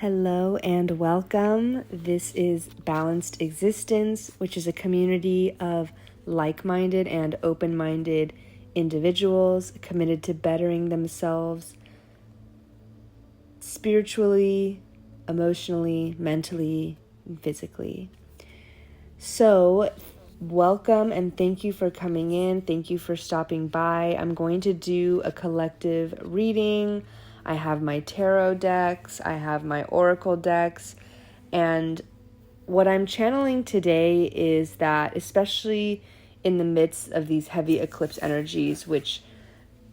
Hello and welcome. This is Balanced Existence, which is a community of like-minded and open-minded individuals committed to bettering themselves spiritually, emotionally, mentally, and physically. So, welcome and thank you for coming in. Thank you for stopping by. I'm going to do a collective reading. I have my tarot decks, I have my oracle decks, and what I'm channeling today is that, especially in the midst of these heavy eclipse energies, which,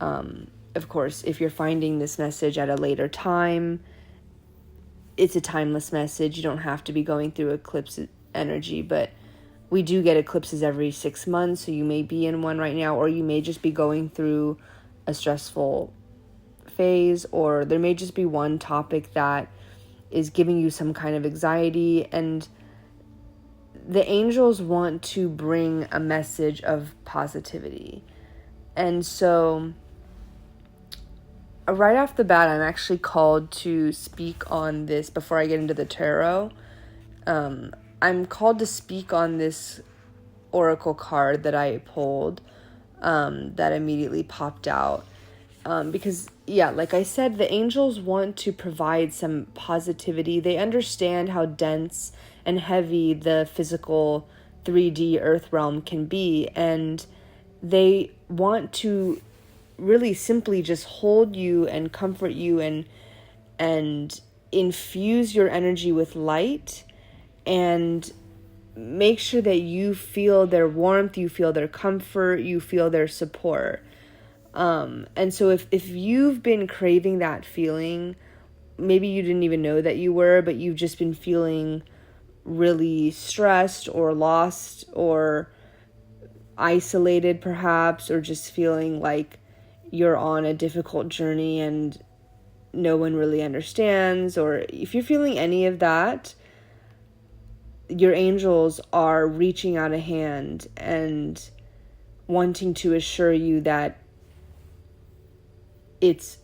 of course, if you're finding this message at a later time, it's a timeless message. You don't have to be going through eclipse energy, but we do get eclipses every 6 months, so you may be in one right now, or you may just be going through a stressful phase, or there may just be one topic that is giving you some kind of anxiety, and the angels want to bring a message of positivity. And so right off the bat, I'm actually called to speak on this. Before I get into the tarot, I'm called to speak on this oracle card that I pulled, that immediately popped out. Because, like I said, the angels want to provide some positivity. They understand how dense and heavy the physical 3D earth realm can be, and they want to really simply just hold you and comfort you and infuse your energy with light and make sure that you feel their warmth, you feel their comfort, you feel their support. And so if you've been craving that feeling, maybe you didn't even know that you were, but you've just been feeling really stressed or lost or isolated perhaps, or just feeling like you're on a difficult journey and no one really understands, or if you're feeling any of that, your angels are reaching out a hand and wanting to assure you that it's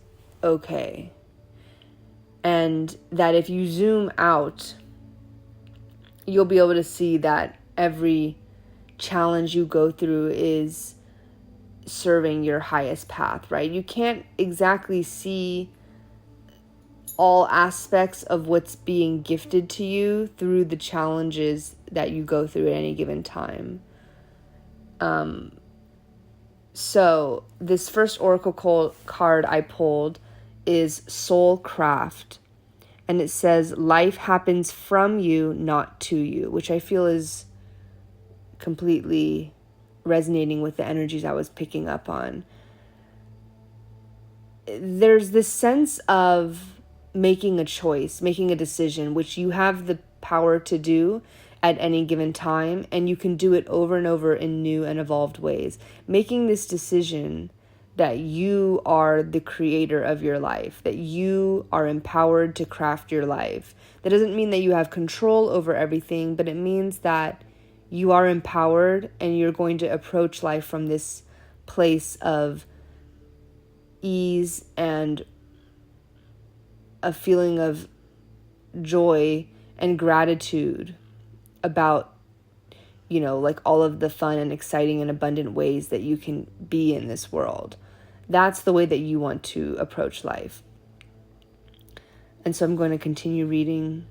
okay. And that if you zoom out, you'll be able to see that every challenge you go through is serving your highest path, right? You can't exactly see all aspects of what's being gifted to you through the challenges that you go through at any given time. So this first oracle card I pulled is Soul Craft. And it says, life happens from you, not to you, which I feel is completely resonating with the energies I was picking up on. There's this sense of making a choice, making a decision, which you have the power to do at any given time, and you can do it over and over in new and evolved ways. Making this decision that you are the creator of your life, that you are empowered to craft your life. That doesn't mean that you have control over everything, but it means that you are empowered and you're going to approach life from this place of ease and a feeling of joy and gratitude about, like all of the fun and exciting and abundant ways that you can be in this world. That's the way that you want to approach life. And so I'm going to continue reading.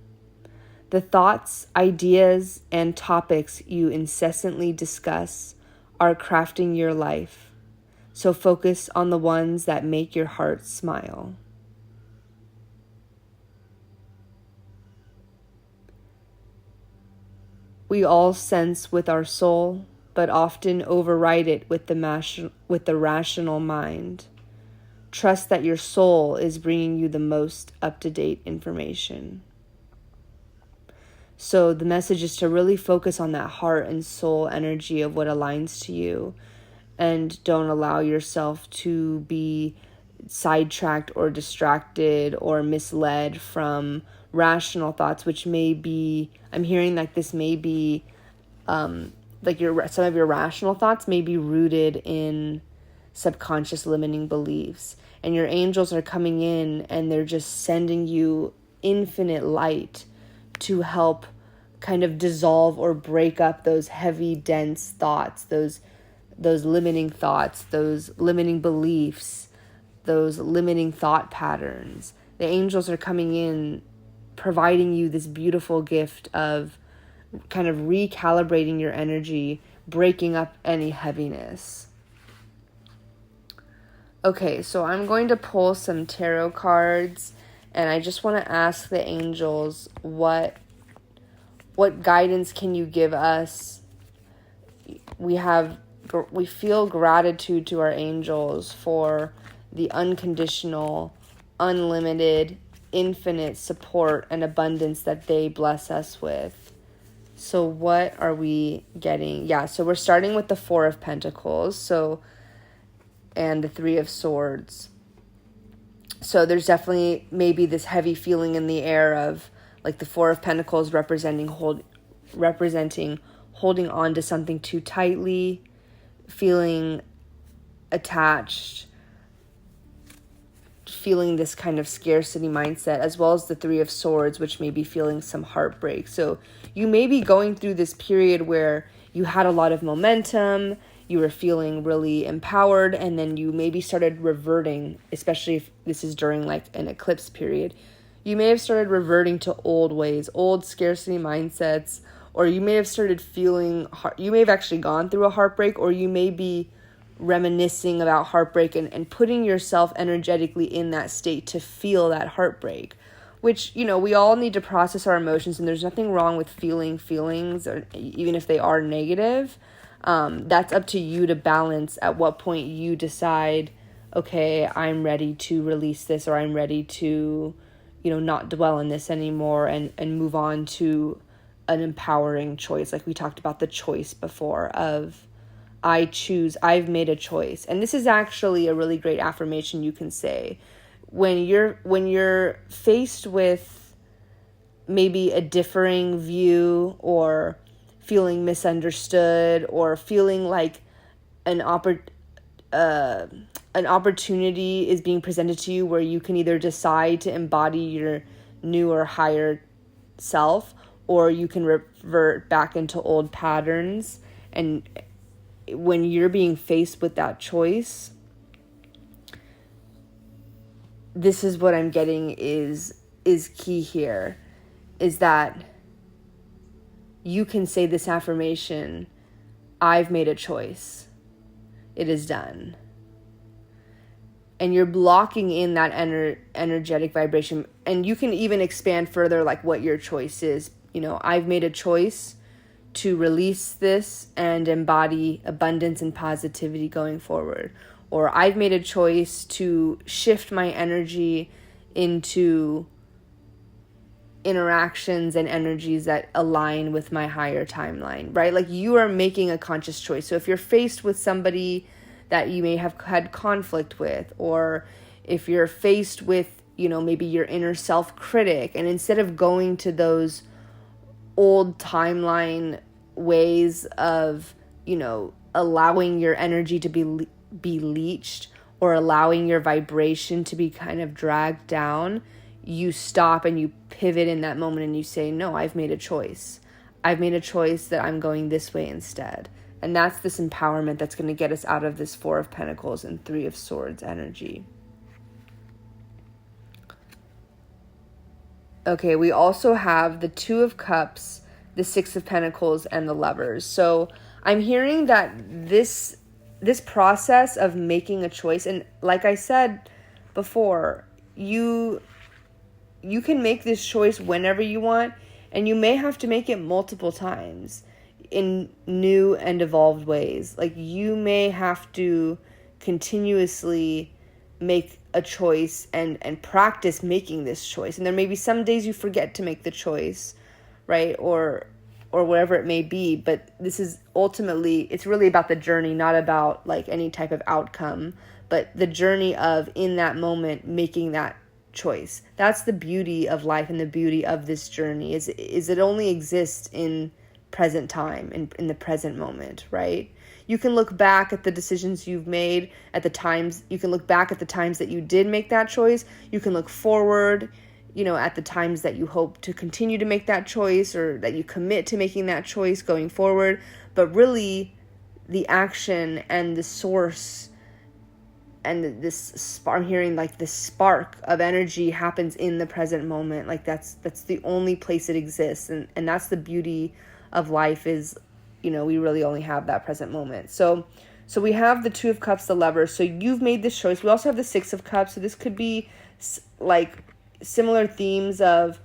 The thoughts, ideas, and topics you incessantly discuss are crafting your life. So focus on the ones that make your heart smile. We all sense with our soul, but often override it with the rational mind. Trust that your soul is bringing you the most up-to-date information. So the message is to really focus on that heart and soul energy of what aligns to you, and don't allow yourself to be sidetracked or distracted or misled from rational thoughts, which may be, I'm hearing like this may be, some of your rational thoughts may be rooted in subconscious limiting beliefs, and your angels are coming in and they're just sending you infinite light to help kind of dissolve or break up those heavy, dense thoughts, those limiting thoughts, those limiting beliefs, those limiting thought patterns. The angels are coming in, providing you this beautiful gift of kind of recalibrating your energy, breaking up any heaviness. Okay, so I'm going to pull some tarot cards, and I just want to ask the angels, what guidance can you give us? We feel gratitude to our angels for the unconditional, unlimited, infinite support and abundance that they bless us with. So what are we getting? Yeah, so we're starting with the Four of Pentacles, and the Three of Swords. So there's definitely maybe this heavy feeling in the air of like the Four of Pentacles representing holding on to something too tightly, feeling attached, feeling this kind of scarcity mindset, as well as the Three of Swords, which may be feeling some heartbreak. So you may be going through this period where you had a lot of momentum, you were feeling really empowered, and then you maybe started reverting, especially if this is during like an eclipse period. You may have started reverting to old ways, old scarcity mindsets, or you may have started feeling, you may have actually gone through a heartbreak, or you may be reminiscing about heartbreak and putting yourself energetically in that state to feel that heartbreak, which, we all need to process our emotions, and there's nothing wrong with feeling feelings, or even if they are negative. That's up to you to balance at what point you decide, okay, I'm ready to release this, or I'm ready to, not dwell in this anymore and move on to an empowering choice. Like we talked about the choice before of I've made a choice. And this is actually a really great affirmation you can say when you're faced with maybe a differing view, or feeling misunderstood, or feeling like an opportunity is being presented to you where you can either decide to embody your new or higher self, or you can revert back into old patterns. And when you're being faced with that choice, this is what I'm getting is key here, is that you can say this affirmation: I've made a choice. It is done. And you're blocking in that energetic vibration. And you can even expand further, like what your choice is. I've made a choice to release this and embody abundance and positivity going forward. Or I've made a choice to shift my energy into interactions and energies that align with my higher timeline, right? Like you are making a conscious choice. So if you're faced with somebody that you may have had conflict with, or if you're faced with, maybe your inner self-critic, and instead of going to those old timeline ways of, allowing your energy to be leached, or allowing your vibration to be kind of dragged down, you stop and you pivot in that moment and you say, no, I've made a choice. I've made a choice that I'm going this way instead. And that's this empowerment that's going to get us out of this Four of Pentacles and Three of Swords energy. Okay, we also have the Two of Cups, the Six of Pentacles, and the Lovers. So I'm hearing that this process of making a choice, and like I said before, you can make this choice whenever you want, and you may have to make it multiple times in new and evolved ways. Like you may have to continuously make a choice and practice making this choice. And there may be some days you forget to make the choice, right? Or whatever it may be. But this is ultimately, it's really about the journey, not about like any type of outcome, but the journey of in that moment making that choice. That's the beauty of life, and the beauty of this journey is it only exists in present time, in the present moment, right? You can look back at the decisions you've made, at the times, you can look back at the times that you did make that choice. You can look forward. at the times that you hope to continue to make that choice, or that you commit to making that choice going forward. But really, the action and the source and this spark, I'm hearing like this spark of energy happens in the present moment. Like that's the only place it exists. And that's the beauty of life is, we really only have that present moment. So we have the Two of Cups, the Lovers. So you've made this choice. We also have the Six of Cups. So this could be like similar themes of,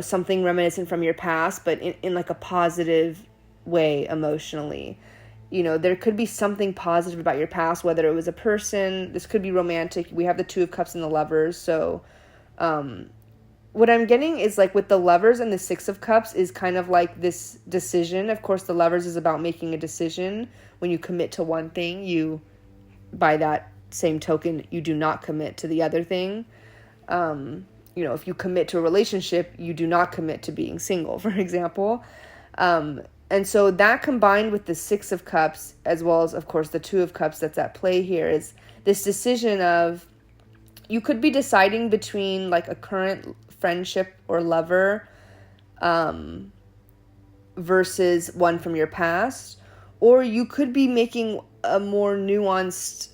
something reminiscent from your past, but in like a positive way emotionally. There could be something positive about your past, whether it was a person. This could be romantic. We have the Two of Cups and the Lovers. So what I'm getting is like with the Lovers and the Six of Cups is kind of like this decision. Of course, the Lovers is about making a decision. When you commit to one thing, by that same token, you do not commit to the other thing. If you commit to a relationship, you do not commit to being single, for example. And so that combined with the Six of Cups, as well as, of course, the Two of Cups that's at play here, is this decision of, you could be deciding between like a current friendship or lover versus one from your past, or you could be making a more nuanced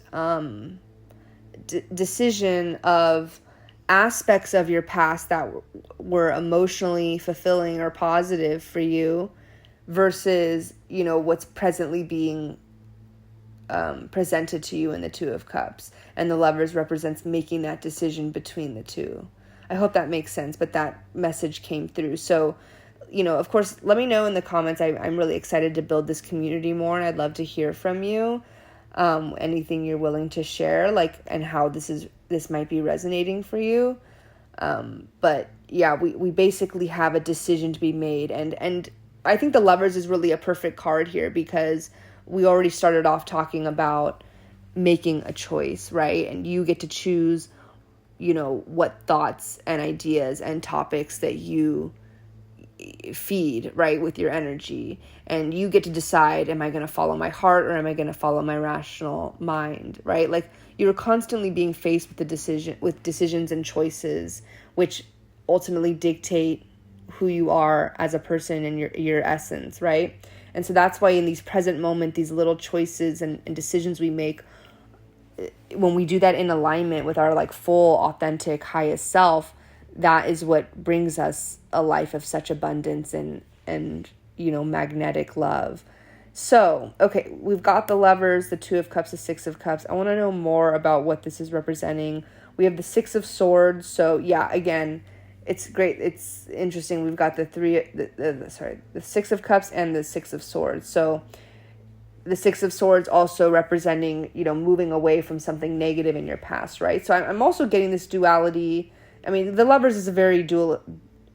decision of aspects of your past that were emotionally fulfilling or positive for you, versus, what's presently being presented to you in the Two of Cups. And the Lovers represents making that decision between the two. I hope that makes sense, but that message came through. So, of course, let me know in the comments. I'm really excited to build this community more, and I'd love to hear from you. Anything you're willing to share, and how this might be resonating for you. But yeah, we basically have a decision to be made, and I think the Lovers is really a perfect card here, because we already started off talking about making a choice, right? And you get to choose, what thoughts and ideas and topics that you feed, right, with your energy. And you get to decide, am I going to follow my heart, or am I going to follow my rational mind, right? Like, you're constantly being faced with decisions and choices, which ultimately dictate who you are as a person and your essence, right? And so that's why in these present moment, these little choices and decisions we make, when we do that in alignment with our like full, authentic, highest self, that is what brings us a life of such abundance and magnetic love. So, okay, we've got the Lovers, the Two of Cups, the Six of Cups. I want to know more about what this is representing. We have the Six of Swords. So yeah, again, it's great. It's interesting. We've got the Six of Cups and the Six of Swords. So the Six of Swords also representing, moving away from something negative in your past, right? So I'm also getting this duality. I mean, the Lovers is a very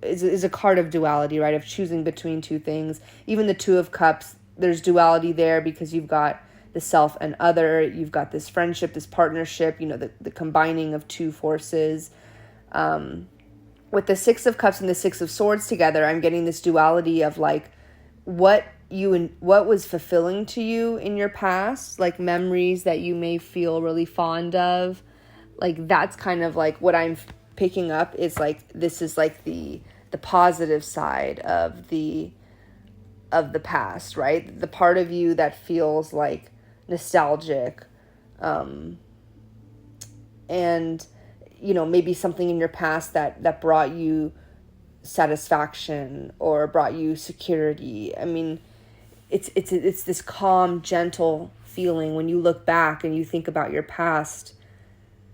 is a card of duality, right? Of choosing between two things. Even the Two of Cups, there's duality there, because you've got the self and other. You've got this friendship, this partnership, the combining of two forces. With the Six of Cups and the Six of Swords together, I'm getting this duality of like what was fulfilling to you in your past, like memories that you may feel really fond of. Like that's kind of like what I'm picking up is like, this is like the positive side of the past, right? The part of you that feels like nostalgic, and maybe something in your past that brought you satisfaction or brought you security. I mean, it's this calm, gentle feeling when you look back and you think about your past.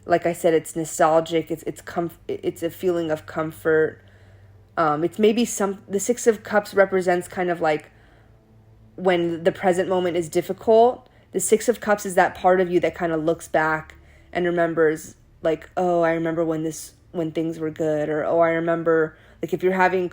Like I said, it's nostalgic. It's a feeling of comfort. It's maybe the Six of Cups represents kind of like when the present moment is difficult. The Six of Cups is that part of you that kind of looks back and remembers like, oh, I remember when things were good, or oh, I remember, like if you're having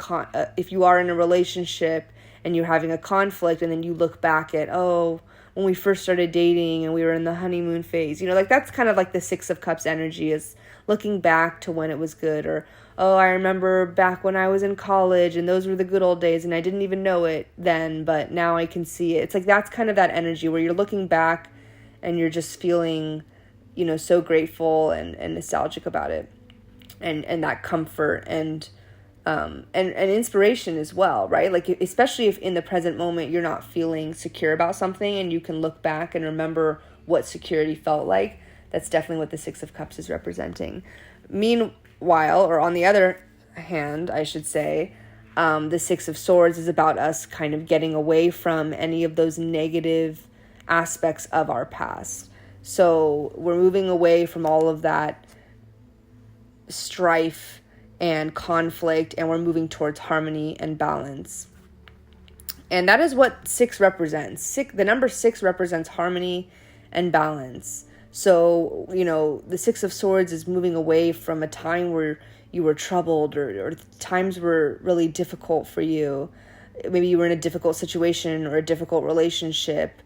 if you are in a relationship and you're having a conflict, and then you look back at, oh, when we first started dating and we were in the honeymoon phase, like that's kind of like the Six of Cups energy, is looking back to when it was good. Or, oh, I remember back when I was in college and those were the good old days and I didn't even know it then, but now I can see it. It's like that's kind of that energy where you're looking back and you're just feeling, so grateful and nostalgic about it. and that comfort and inspiration as well, right? Like, especially if in the present moment you're not feeling secure about something and you can look back and remember what security felt like, that's definitely what the Six of Cups is representing. Meanwhile, or on the other hand, I should say, the Six of Swords is about us kind of getting away from any of those negative aspects of our past. So we're moving away from all of that strife and conflict, and we're moving towards harmony and balance. And that is what 6 represents. The number 6 represents harmony and balance. So, the Six of Swords is moving away from a time where you were troubled or times were really difficult for you. Maybe you were in a difficult situation or a difficult relationship.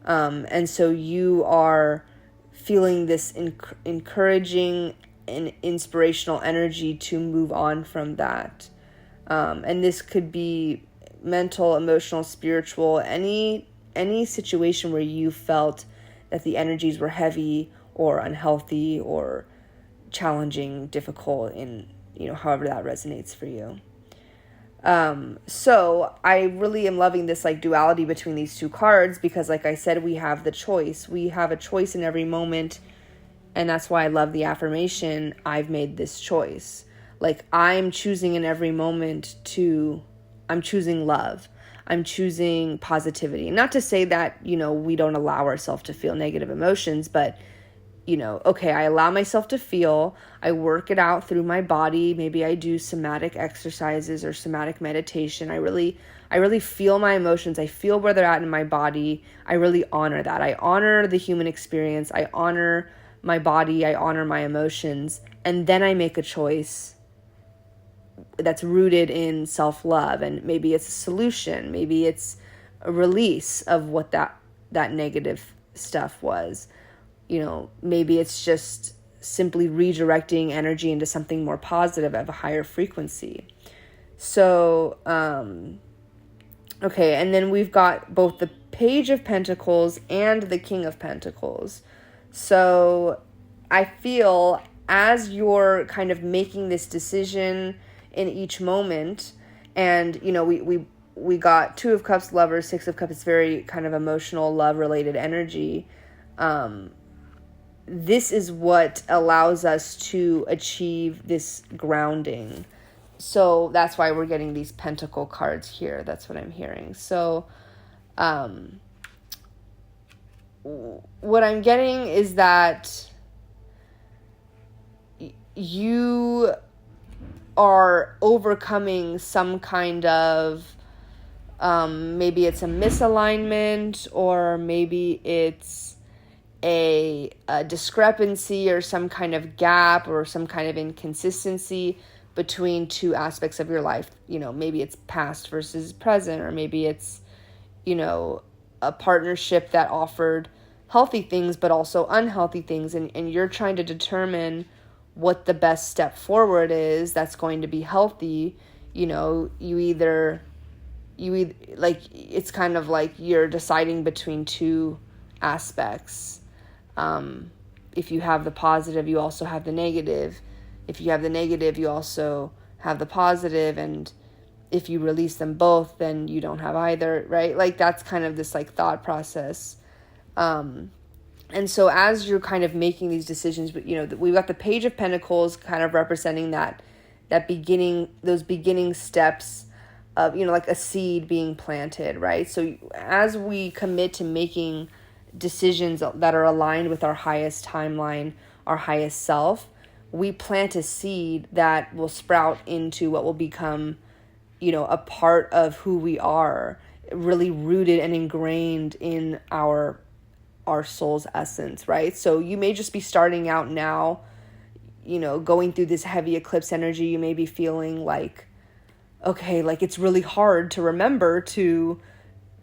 And so you are feeling this encouraging and inspirational energy to move on from that. And this could be mental, emotional, spiritual, any situation where you felt that the energies were heavy or unhealthy or challenging, difficult, in, however that resonates for you. So I really am loving this like duality between these two cards because, like I said, we have the choice. We have a choice in every moment. And that's why I love the affirmation, I've made this choice. Like, I'm choosing in every moment I'm choosing love. I'm choosing positivity. Not to say that, we don't allow ourselves to feel negative emotions, but, okay, I allow myself to feel, I work it out through my body. Maybe I do somatic exercises or somatic meditation. I really feel my emotions. I feel where they're at in my body. I really honor that. I honor the human experience. I honor my body, I honor my emotions, and then I make a choice that's rooted in self-love, and maybe it's a solution, maybe it's a release of what that negative stuff was. Maybe it's just simply redirecting energy into something more positive of a higher frequency. So, okay, and then we've got both the Page of Pentacles and the King of Pentacles. So I feel as you're kind of making this decision in each moment, and, we got 2 of Cups, Lovers, 6 of Cups, it's very kind of emotional, love-related energy. This is what allows us to achieve this grounding. So that's why we're getting these Pentacle cards here. That's what I'm hearing. So, what I'm getting is that you are overcoming some kind of, maybe it's a misalignment, or maybe it's a discrepancy or some kind of gap or some kind of inconsistency between 2 aspects of your life. Maybe it's past versus present, or maybe it's, a partnership that offered healthy things but also unhealthy things, and you're trying to determine what the best step forward is that's going to be healthy. You either like, it's kind of like you're deciding between 2 aspects. If you have the positive, you also have the negative. If you have the negative, you also have the positive, and if you release them both, then you don't have either, right? Like, that's kind of this like thought process. And so as you're kind of making these decisions, but we've got the Page of Pentacles kind of representing that those beginning steps of, like a seed being planted, right? So as we commit to making decisions that are aligned with our highest timeline, our highest self, we plant a seed that will sprout into what will become, a part of who we are, really rooted and ingrained in our soul's essence, right? So you may just be starting out now, going through this heavy eclipse energy. You may be feeling like, okay, like it's really hard to remember to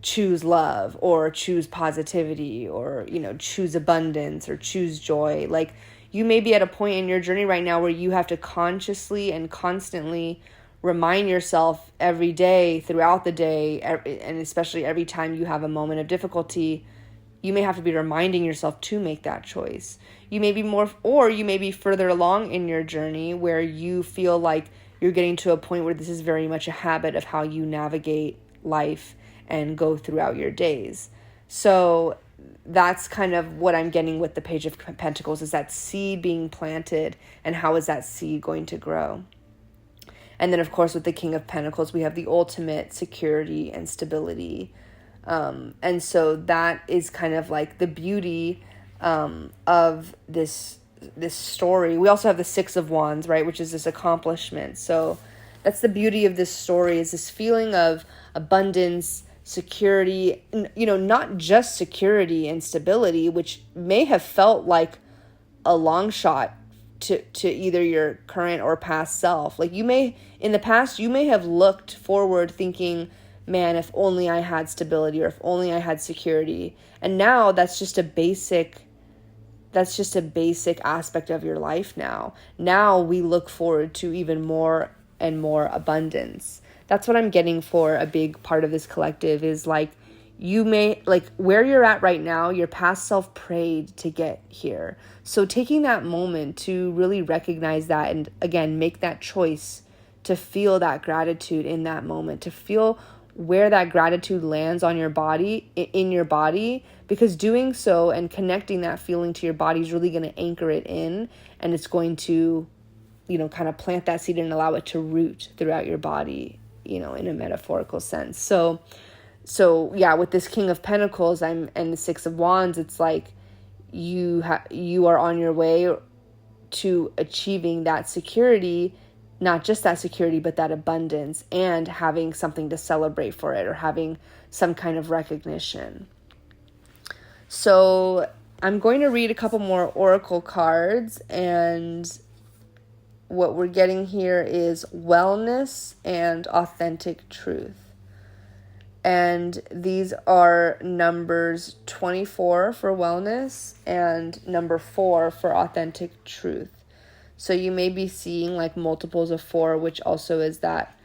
choose love or choose positivity or, choose abundance or choose joy. Like, you may be at a point in your journey right now where you have to consciously and constantly remind yourself every day, throughout the day, and especially every time you have a moment of difficulty, you may have to be reminding yourself to make that choice. You may be more, or you may be further along in your journey where you feel like you're getting to a point where this is very much a habit of how you navigate life and go throughout your days. So that's kind of what I'm getting with the Page of Pentacles, is that seed being planted, and how is that seed going to grow? And then, of course, with the King of Pentacles, we have the ultimate security and stability. And so that is kind of like the beauty of this story. We also have the Six of Wands, right, which is this accomplishment. So that's the beauty of this story, is this feeling of abundance, security, not just security and stability, which may have felt like a long shot to either your current or past self. Like in the past, you may have looked forward thinking, man, if only I had stability, or if only I had security. And now that's just a basic aspect of your life now. Now we look forward to even more and more abundance. That's what I'm getting for a big part of this collective, is like, you may, like, where you're at right now, your past self prayed to get here. So taking that moment to really recognize that, and again, make that choice to feel that gratitude in that moment, to feel where that gratitude lands on your body, in your body, because doing so and connecting that feeling to your body is really going to anchor it in, and it's going to, kind of plant that seed and allow it to root throughout your body, in a metaphorical sense. So yeah, with this King of Pentacles and the Six of Wands, it's like you are on your way to achieving that security, not just that security, but that abundance, and having something to celebrate for it, or having some kind of recognition. So I'm going to read a couple more oracle cards, and what we're getting here is wellness and authentic truth. And these are numbers 24 for wellness and number 4 for authentic truth. So you may be seeing like multiples of 4, which also is that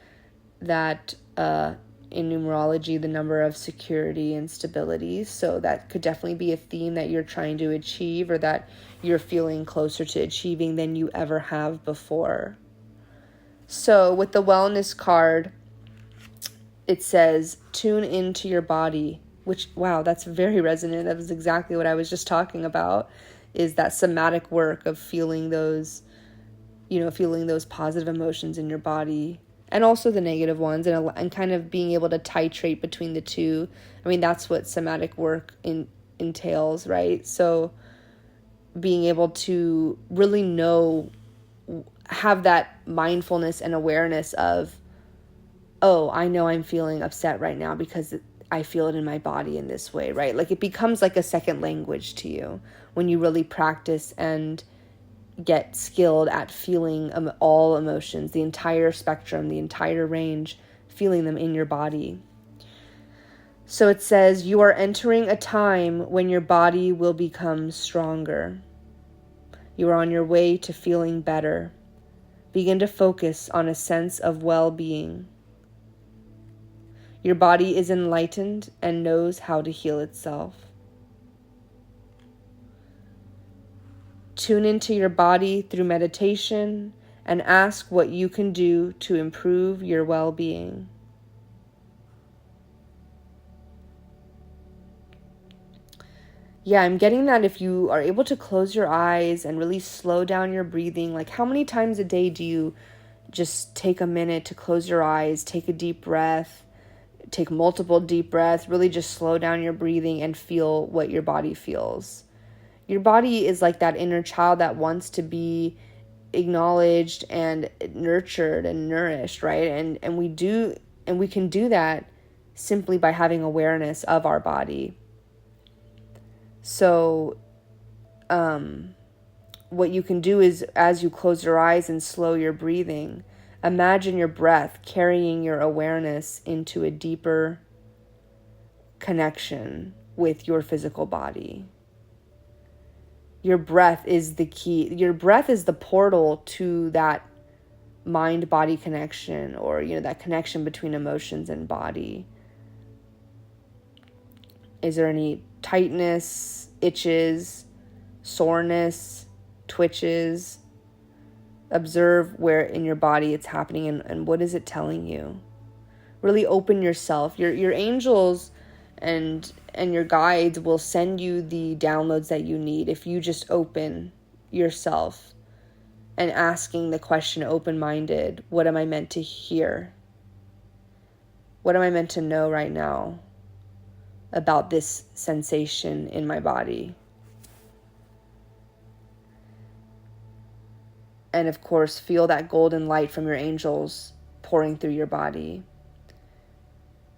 in numerology, the number of security and stability. So that could definitely be a theme that you're trying to achieve, or that you're feeling closer to achieving than you ever have before. So with the wellness card, it says, tune into your body, which, wow, that's very resonant. That was exactly what I was just talking about, is that somatic work of feeling those positive emotions in your body, and also the negative ones, and kind of being able to titrate between the two. I mean, that's what somatic work entails, right? So being able to really have that mindfulness and awareness of, oh, I know I'm feeling upset right now because I feel it in my body in this way, right? Like, it becomes like a second language to you when you really practice and get skilled at feeling all emotions, the entire spectrum, the entire range, feeling them in your body. So it says, you are entering a time when your body will become stronger. You are on your way to feeling better. Begin to focus on a sense of well-being. Your body is enlightened and knows how to heal itself. Tune into your body through meditation and ask what you can do to improve your well-being. Yeah, I'm getting that if you are able to close your eyes and really slow down your breathing, like, how many times a day do you just take a minute to close your eyes, take a deep breath, take multiple deep breaths, really just slow down your breathing and feel what your body feels. Your body is like that inner child that wants to be acknowledged and nurtured and nourished, right? And we can do that simply by having awareness of our body. So what you can do is, as you close your eyes and slow your breathing, imagine your breath carrying your awareness into a deeper connection with your physical body. Your breath is the key. Your breath is the portal to that mind-body connection, or, that connection between emotions and body. Is there any tightness, itches, soreness, twitches? Observe where in your body it's happening and what is it telling you. Really open yourself. Your angels and your guides will send you the downloads that you need if you just open yourself and asking the question open-minded, what am I meant to hear? What am I meant to know right now about this sensation in my body? And of course, feel that golden light from your angels pouring through your body.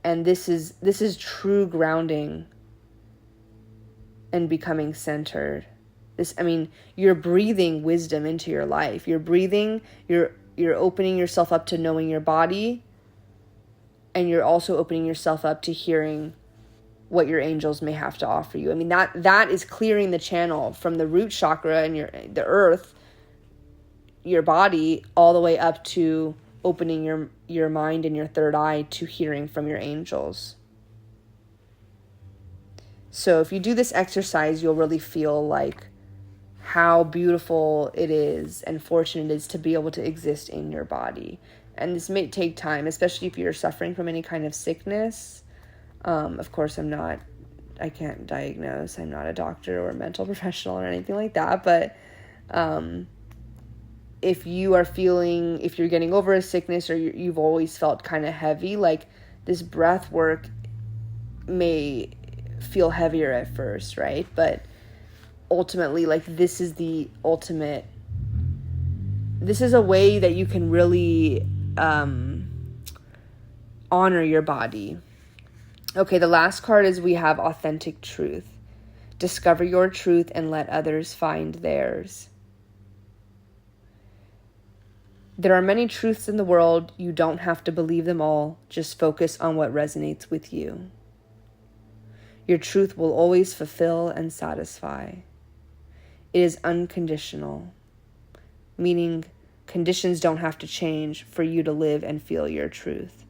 And this is true grounding and becoming centered. You're breathing wisdom into your life. You're opening yourself up to knowing your body, and you're also opening yourself up to hearing what your angels may have to offer you. That is clearing the channel from the root chakra and the earth, your body, all the way up to opening your mind and your third eye to hearing from your angels. So if you do this exercise, you'll really feel like how beautiful it is and fortunate it is to be able to exist in your body. And this may take time, especially if you're suffering from any kind of sickness. Of course, I can't diagnose. I'm not a doctor or a mental professional or anything like that. But if you're getting over a sickness or you've always felt kind of heavy, like this breath work may feel heavier at first, right? But ultimately, like this is a way that you can really honor your body. Okay, the last card is we have authentic truth. Discover your truth and let others find theirs. There are many truths in the world. You don't have to believe them all. Just focus on what resonates with you. Your truth will always fulfill and satisfy. It is unconditional, meaning conditions don't have to change for you to live and feel your truth.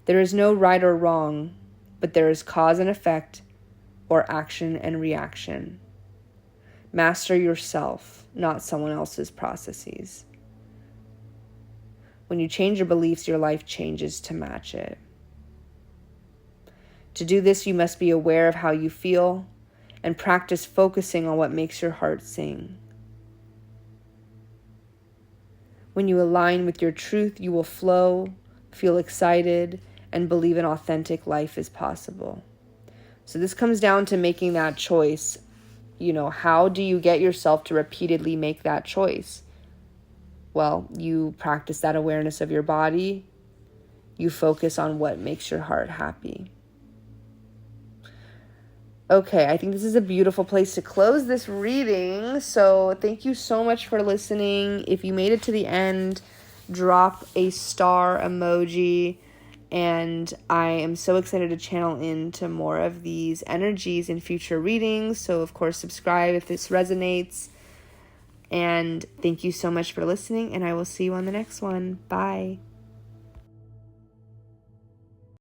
There is no right or wrong, but there is cause and effect, or action and reaction. Master yourself, not someone else's processes. When you change your beliefs, your life changes to match it. To do this, you must be aware of how you feel and practice focusing on what makes your heart sing. When you align with your truth, you will flow, feel excited, and believe an authentic life is possible. So this comes down to making that choice. How do you get yourself to repeatedly make that choice? Well, you practice that awareness of your body. You focus on what makes your heart happy. Okay, I think this is a beautiful place to close this reading. So thank you so much for listening. If you made it to the end, drop a star emoji. And I am so excited to channel into more of these energies in future readings. So, of course, subscribe if this resonates. And thank you so much for listening. And I will see you on the next one. Bye.